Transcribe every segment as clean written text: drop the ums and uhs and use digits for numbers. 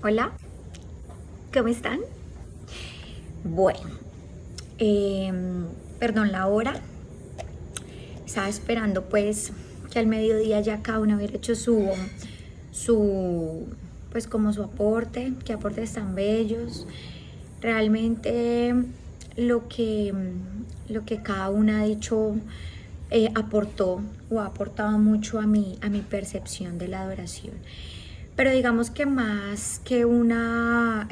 Hola, ¿cómo están? Bueno, perdón la hora. Estaba esperando pues que al mediodía ya cada uno hubiera hecho su, pues como su aporte, qué aportes tan bellos. Realmente lo que, lo que cada una ha dicho aportó o ha aportado mucho a mi percepción de la adoración. Pero digamos que más que una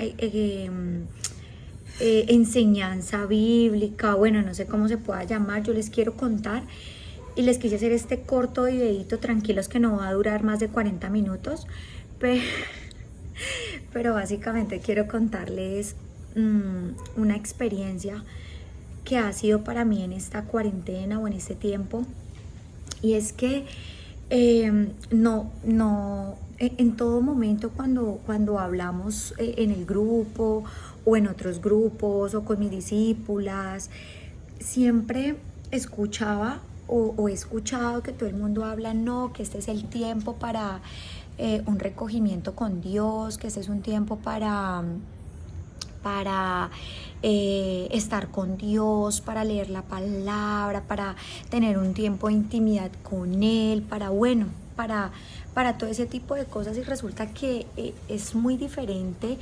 enseñanza bíblica, bueno, no sé cómo se pueda llamar, yo les quiero contar y les quise hacer este corto videito, tranquilos que no va a durar más de 40 minutos, pero, pero básicamente quiero contarles una experiencia que ha sido para mí en esta cuarentena o en este tiempo, y es que en todo momento cuando hablamos en el grupo o en otros grupos o con mis discípulas, siempre escuchaba o he escuchado que todo el mundo habla, no, que este es el tiempo para un recogimiento con Dios, que este es un tiempo para estar con Dios, para leer la palabra, para tener un tiempo de intimidad con Él, para todo ese tipo de cosas, y resulta que es muy diferente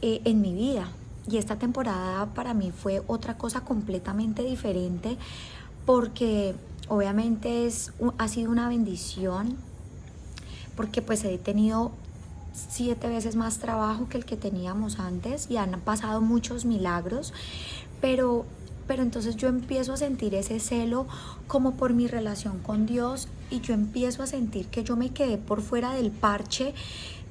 en mi vida. Y esta temporada para mí fue otra cosa completamente diferente porque obviamente ha sido una bendición, porque pues he tenido 7 veces más trabajo que el que teníamos antes y han pasado muchos milagros, pero, pero entonces yo empiezo a sentir ese celo como por mi relación con Dios, y yo empiezo a sentir que yo me quedé por fuera del parche,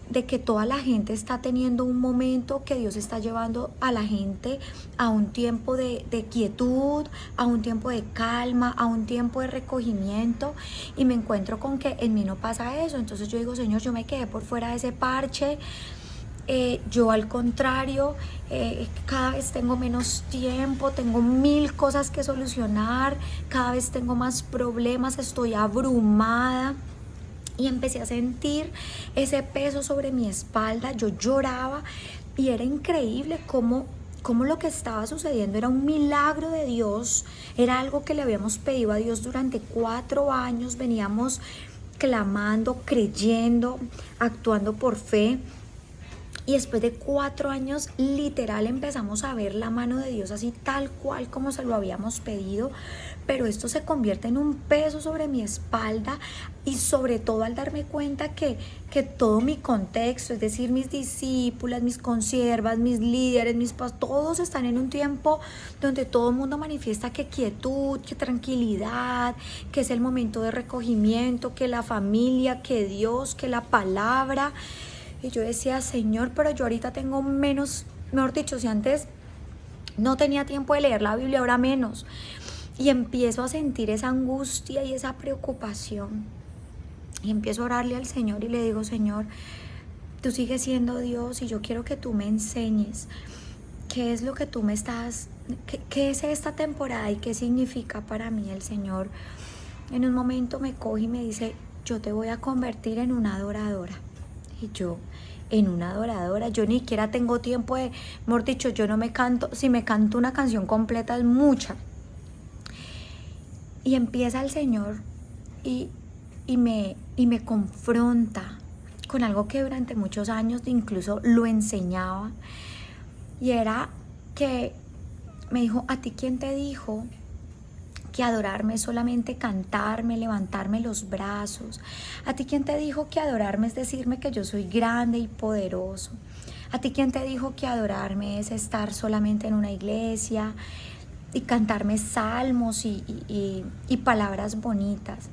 de que toda la gente está teniendo un momento, que Dios está llevando a la gente a un tiempo de quietud, a un tiempo de calma, a un tiempo de recogimiento, y me encuentro con que en mí no pasa eso. Entonces yo digo, Señor, yo me quedé por fuera de ese parche. Yo al contrario, cada vez tengo menos tiempo, tengo 1000 cosas que solucionar, cada vez tengo más problemas, estoy abrumada. Y empecé a sentir ese peso sobre mi espalda, yo lloraba, y era increíble cómo lo que estaba sucediendo era un milagro de Dios, era algo que le habíamos pedido a Dios durante 4 años, veníamos clamando, creyendo, actuando por fe. Y después de 4 años, literal, empezamos a ver la mano de Dios así tal cual como se lo habíamos pedido. Pero esto se convierte en un peso sobre mi espalda, y sobre todo al darme cuenta que todo mi contexto, es decir, mis discípulas, mis consiervas, mis líderes, todos están en un tiempo donde todo el mundo manifiesta que quietud, que tranquilidad, que es el momento de recogimiento, que la familia, que Dios, que la palabra. Y yo decía, Señor, pero yo ahorita tengo menos, mejor dicho, si antes no tenía tiempo de leer la Biblia, ahora menos. Y empiezo a sentir esa angustia y esa preocupación. Y empiezo a orarle al Señor y le digo, Señor, tú sigues siendo Dios y yo quiero que tú me enseñes qué es lo que tú me estás, qué es esta temporada y qué significa para mí. El Señor en un momento me coge y me dice, yo te voy a convertir en una adoradora. Y yo, en una adoradora, yo ni siquiera tengo tiempo de, mejor dicho, yo no me canto, si me canto una canción completa es mucha. Y empieza el Señor y me confronta con algo que durante muchos años incluso lo enseñaba, y era que me dijo, ¿a ti quién te dijo que adorarme es solamente cantarme, levantarme los brazos? ¿A ti quién te dijo que adorarme es decirme que yo soy grande y poderoso? ¿A ti quién te dijo que adorarme es estar solamente en una iglesia y cantarme salmos y palabras bonitas?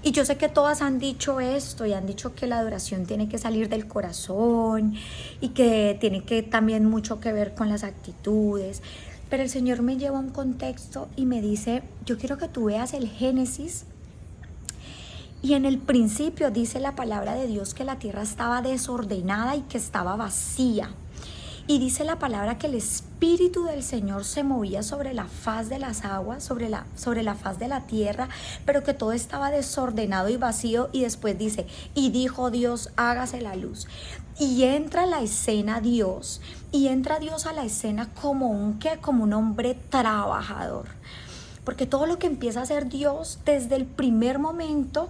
Y yo sé que todas han dicho esto y han dicho que la adoración tiene que salir del corazón y que tiene que también mucho que ver con las actitudes. Pero el Señor me lleva a un contexto y me dice, yo quiero que tú veas el Génesis. Y en el principio dice la palabra de Dios que la tierra estaba desordenada y que estaba vacía. Y dice la palabra que el Espíritu del Señor se movía sobre la faz de las aguas, sobre la faz de la tierra, pero que todo estaba desordenado y vacío. Y después dice, y dijo Dios, hágase la luz. Y entra a la escena Dios, y entra Dios a la escena como un hombre trabajador. Porque todo lo que empieza a hacer Dios desde el primer momento,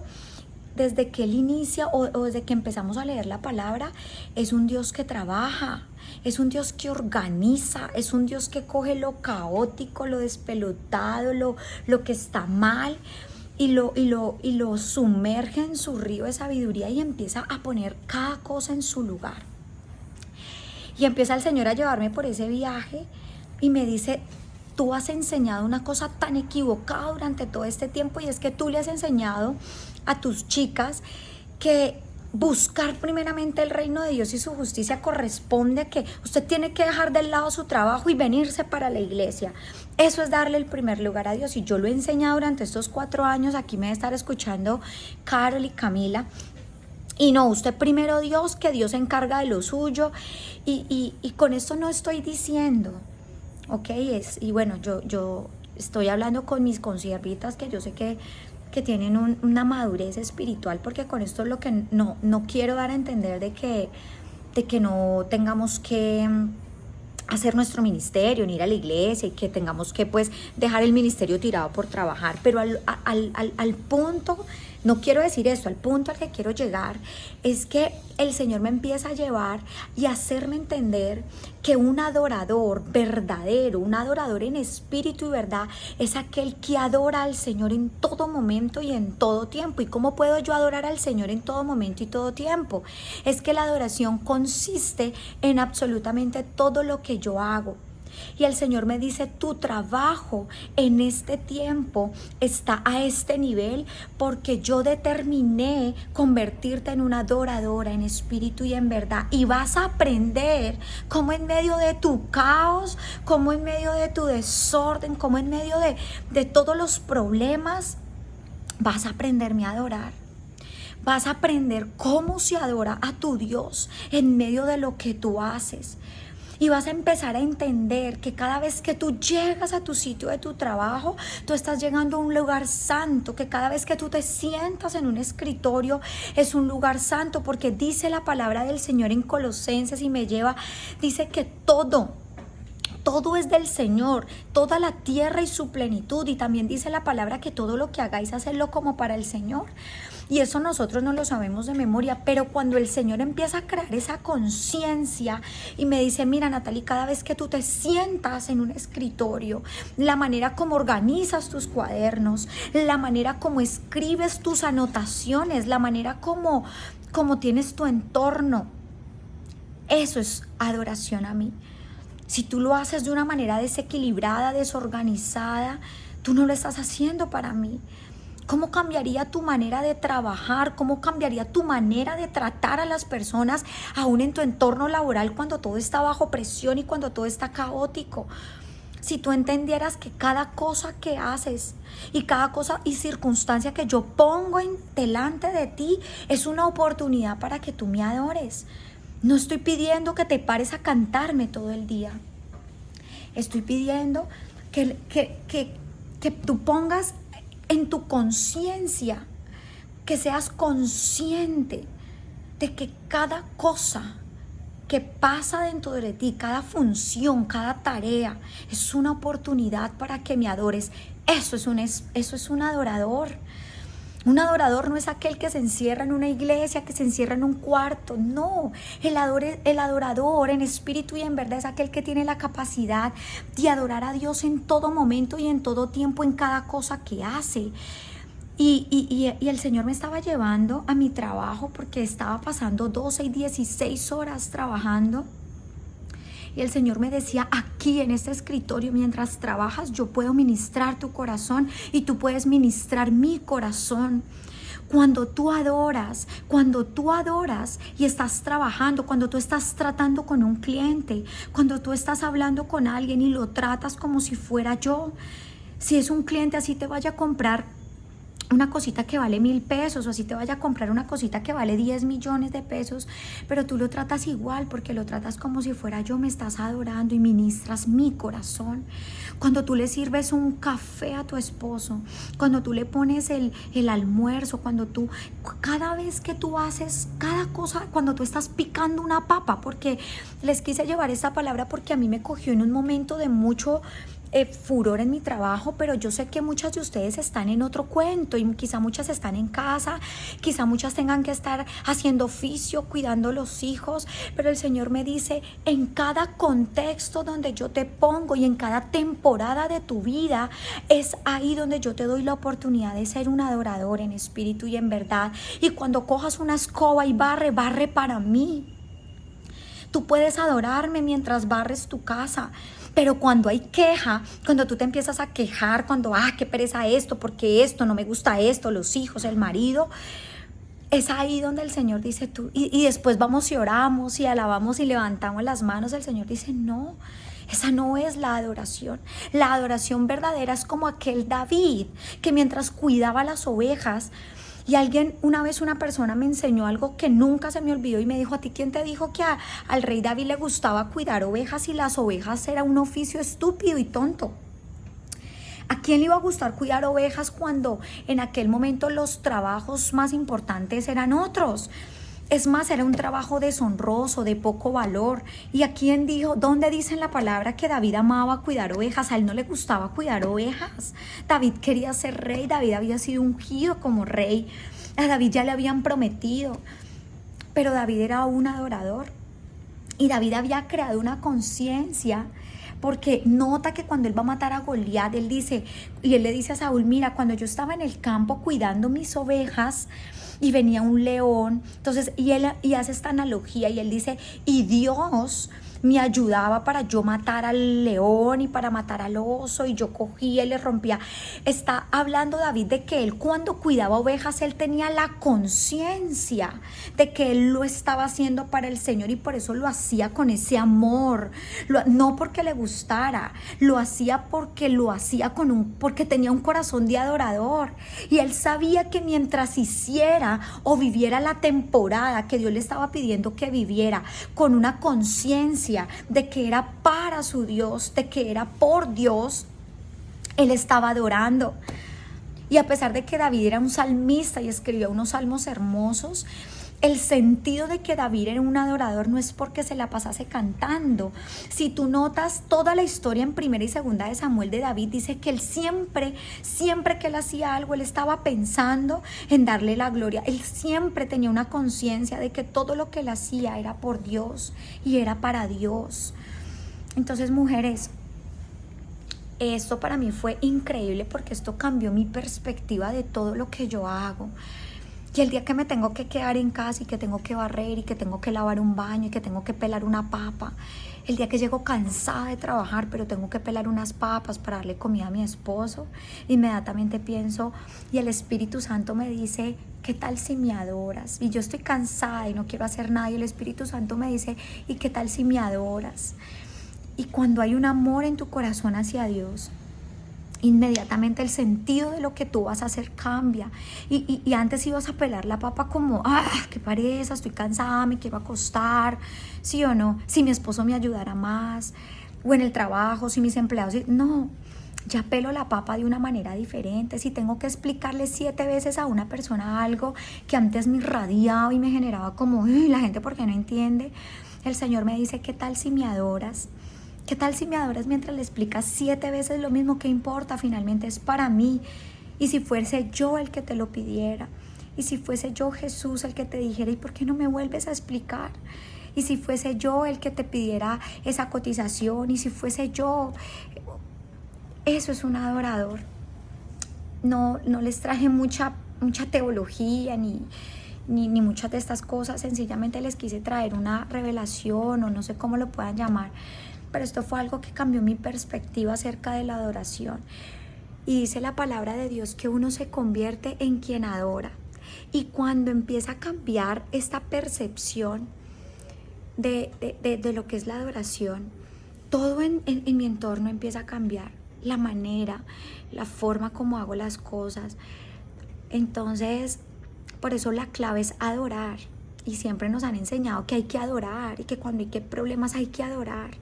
desde que Él inicia o desde que empezamos a leer la palabra, es un Dios que trabaja, es un Dios que organiza, es un Dios que coge lo caótico, lo despelotado, lo que está mal y lo sumerge en su río de sabiduría y empieza a poner cada cosa en su lugar. Y empieza el Señor a llevarme por ese viaje y me dice, tú has enseñado una cosa tan equivocada durante todo este tiempo, y es que tú le has enseñado a tus chicas que buscar primeramente el reino de Dios y su justicia corresponde a que usted tiene que dejar de lado su trabajo y venirse para la iglesia. Eso es darle el primer lugar a Dios, y yo lo he enseñado durante estos 4 años. Aquí me debe estar escuchando Carol y Camila. Y no, usted primero Dios, que Dios se encarga de lo suyo. Y con esto no estoy diciendo, ok, y bueno, yo estoy hablando con mis consiervitas que yo sé que tienen una madurez espiritual, porque con esto es lo que no quiero dar a entender de que no tengamos que hacer nuestro ministerio, ni ir a la iglesia, y que tengamos que pues dejar el ministerio tirado por trabajar. Pero al punto, no quiero decir esto, al punto al que quiero llegar es que el Señor me empieza a llevar y a hacerme entender que un adorador verdadero, un adorador en espíritu y verdad, es aquel que adora al Señor en todo momento y en todo tiempo. ¿Y cómo puedo yo adorar al Señor en todo momento y todo tiempo? Es que la adoración consiste en absolutamente todo lo que yo hago. Y el Señor me dice, tu trabajo en este tiempo está a este nivel porque yo determiné convertirte en una adoradora en espíritu y en verdad. Y vas a aprender cómo en medio de tu caos, cómo en medio de tu desorden, cómo en medio de todos los problemas, vas a aprenderme a adorar. Vas a aprender cómo se adora a tu Dios en medio de lo que tú haces. Y vas a empezar a entender que cada vez que tú llegas a tu sitio de tu trabajo, tú estás llegando a un lugar santo, que cada vez que tú te sientas en un escritorio es un lugar santo, porque dice la palabra del Señor en Colosenses, y me lleva, dice que todo es del Señor, toda la tierra y su plenitud. Y también dice la palabra que todo lo que hagáis, hacedlo como para el Señor. Y eso nosotros no lo sabemos de memoria, pero cuando el Señor empieza a crear esa conciencia y me dice, mira, Natalie, cada vez que tú te sientas en un escritorio, la manera como organizas tus cuadernos, la manera como escribes tus anotaciones, la manera como tienes tu entorno, eso es adoración a mí. Si tú lo haces de una manera desequilibrada, desorganizada, tú no lo estás haciendo para mí. ¿Cómo cambiaría tu manera de trabajar? ¿Cómo cambiaría tu manera de tratar a las personas aún en tu entorno laboral cuando todo está bajo presión y cuando todo está caótico? Si tú entendieras que cada cosa que haces y cada cosa y circunstancia que yo pongo delante de ti es una oportunidad para que tú me adores. No estoy pidiendo que te pares a cantarme todo el día. Estoy pidiendo que tú pongas en tu conciencia, que seas consciente de que cada cosa que pasa dentro de ti, cada función, cada tarea, es una oportunidad para que me adores. Eso es un adorador. Un adorador no es aquel que se encierra en una iglesia, que se encierra en un cuarto. No, el adorador en espíritu y en verdad es aquel que tiene la capacidad de adorar a Dios en todo momento y en todo tiempo, en cada cosa que hace. Y el Señor me estaba llevando a mi trabajo porque estaba pasando 12 y 16 horas trabajando. Y el Señor me decía, aquí en este escritorio, mientras trabajas, yo puedo ministrar tu corazón y tú puedes ministrar mi corazón. Cuando tú adoras y estás trabajando, cuando tú estás tratando con un cliente, cuando tú estás hablando con alguien y lo tratas como si fuera yo. Si es un cliente, así te vaya a comprar una cosita que vale 1.000 pesos, o así te vaya a comprar una cosita que vale 10 millones de pesos, pero tú lo tratas igual porque lo tratas como si fuera yo, me estás adorando y ministras mi corazón. Cuando tú le sirves un café a tu esposo, cuando tú le pones el almuerzo, cada vez que tú haces cada cosa, cuando tú estás picando una papa, porque les quise llevar esta palabra porque a mí me cogió en un momento de mucho furor en mi trabajo, pero yo sé que muchas de ustedes están en otro cuento y quizá muchas están en casa, quizá muchas tengan que estar haciendo oficio, cuidando los hijos, pero el Señor me dice, en cada contexto donde yo te pongo y en cada temporada de tu vida, es ahí donde yo te doy la oportunidad de ser un adorador en espíritu y en verdad. Y cuando cojas una escoba y barre para mí. Tú puedes adorarme mientras barres tu casa, pero cuando hay queja, cuando tú te empiezas a quejar, cuando, qué pereza esto, porque esto, no me gusta esto, los hijos, el marido, es ahí donde el Señor dice tú, y después vamos y oramos y alabamos y levantamos las manos, el Señor dice, no, esa no es la adoración. La adoración verdadera es como aquel David que mientras cuidaba las ovejas, y una vez una persona me enseñó algo que nunca se me olvidó y me dijo, ¿a ti quién te dijo que al rey David le gustaba cuidar ovejas y las ovejas era un oficio estúpido y tonto? ¿A quién le iba a gustar cuidar ovejas cuando en aquel momento los trabajos más importantes eran otros? Es más, era un trabajo deshonroso, de poco valor. ¿Y a quién dijo, dónde dice en la palabra que David amaba cuidar ovejas? A él no le gustaba cuidar ovejas. David quería ser rey, David había sido ungido como rey. A David ya le habían prometido. Pero David era un adorador. Y David había creado una conciencia, porque nota que cuando él va a matar a Goliat, él le dice a Saúl, mira, cuando yo estaba en el campo cuidando mis ovejas, y venía un león, entonces, y hace esta analogía, y él dice, y Dios me ayudaba para yo matar al león y para matar al oso, y yo cogía y le rompía. Está hablando David de que él cuando cuidaba ovejas, él tenía la conciencia de que él lo estaba haciendo para el Señor y por eso lo hacía con ese amor, no porque le gustara, lo hacía porque porque tenía un corazón de adorador, y él sabía que mientras hiciera o viviera la temporada que Dios le estaba pidiendo que viviera con una conciencia de que era para su Dios, de que era por Dios, él estaba adorando. Y a pesar de que David era un salmista y escribió unos salmos hermosos, el sentido de que David era un adorador no es porque se la pasase cantando. Si tú notas toda la historia en primera y segunda de Samuel de David, dice que él siempre que él hacía algo, él estaba pensando en darle la gloria. Él siempre tenía una conciencia de que todo lo que él hacía era por Dios y era para Dios. Entonces, mujeres, esto para mí fue increíble porque esto cambió mi perspectiva de todo lo que yo hago. Y el día que me tengo que quedar en casa y que tengo que barrer y que tengo que lavar un baño y que tengo que pelar una papa, el día que llego cansada de trabajar pero tengo que pelar unas papas para darle comida a mi esposo, inmediatamente pienso y el Espíritu Santo me dice, ¿qué tal si me adoras? Y yo estoy cansada y no quiero hacer nada y el Espíritu Santo me dice, ¿y qué tal si me adoras? Y cuando hay un amor en tu corazón hacia Dios, inmediatamente el sentido de lo que tú vas a hacer cambia. Y antes ibas a pelar la papa como, qué pereza, estoy cansada, me quiero acostar, ¿sí o no? Si mi esposo me ayudara más, o en el trabajo, si mis empleados, no, ya pelo la papa de una manera diferente. Si tengo que explicarle 7 veces a una persona algo que antes me irradiaba y me generaba como, la gente, ¿por qué no entiende? El Señor me dice, ¿qué tal si me adoras? ¿Qué tal si me adoras mientras le explicas 7 veces lo mismo? ¿Qué importa? Finalmente es para mí. Y si fuese yo el que te lo pidiera, y si fuese yo Jesús el que te dijera, ¿y por qué no me vuelves a explicar? Y si fuese yo el que te pidiera esa cotización, y si fuese yo, eso es un adorador. No les traje mucha teología ni muchas de estas cosas, sencillamente les quise traer una revelación o no sé cómo lo puedan llamar. Pero esto fue algo que cambió mi perspectiva acerca de la adoración. Y dice la palabra de Dios que uno se convierte en quien adora. Y cuando empieza a cambiar esta percepción de lo que es la adoración, todo en mi entorno empieza a cambiar. La manera, la forma como hago las cosas. Entonces, por eso la clave es adorar. Y siempre nos han enseñado que hay que adorar y que cuando hay problemas hay que adorar.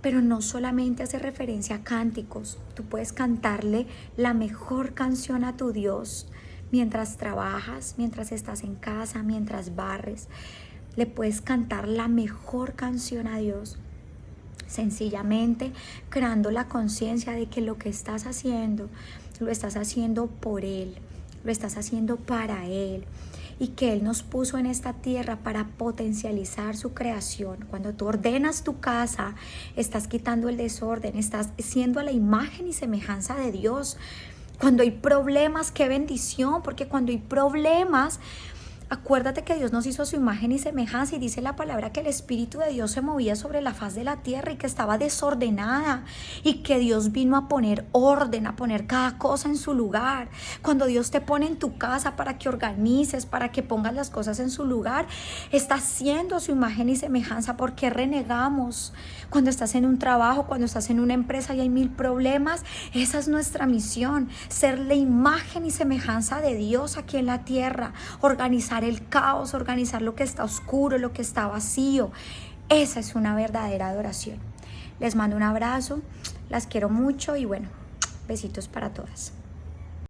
Pero no solamente hace referencia a cánticos. Tú puedes cantarle la mejor canción a tu Dios mientras trabajas, mientras estás en casa, mientras barres. Le puedes cantar la mejor canción a Dios. Sencillamente creando la conciencia de que lo que estás haciendo, lo estás haciendo por Él, lo estás haciendo para Él. Y que Él nos puso en esta tierra para potencializar su creación. Cuando tú ordenas tu casa, estás quitando el desorden, estás siendo a la imagen y semejanza de Dios. Cuando hay problemas, qué bendición, porque cuando hay problemas, acuérdate que Dios nos hizo a su imagen y semejanza y dice la palabra que el Espíritu de Dios se movía sobre la faz de la tierra y que estaba desordenada y que Dios vino a poner orden, a poner cada cosa en su lugar. Cuando Dios te pone en tu casa para que organices, para que pongas las cosas en su lugar, está haciendo a su imagen y semejanza. ¿Por qué renegamos? Cuando estás en un trabajo, cuando estás en una empresa y hay 1000 problemas, esa es nuestra misión, ser la imagen y semejanza de Dios aquí en la tierra, organizar el caos, organizar lo que está oscuro, lo que está vacío. Esa es una verdadera adoración. Les mando un abrazo, las quiero mucho y bueno, besitos para todas.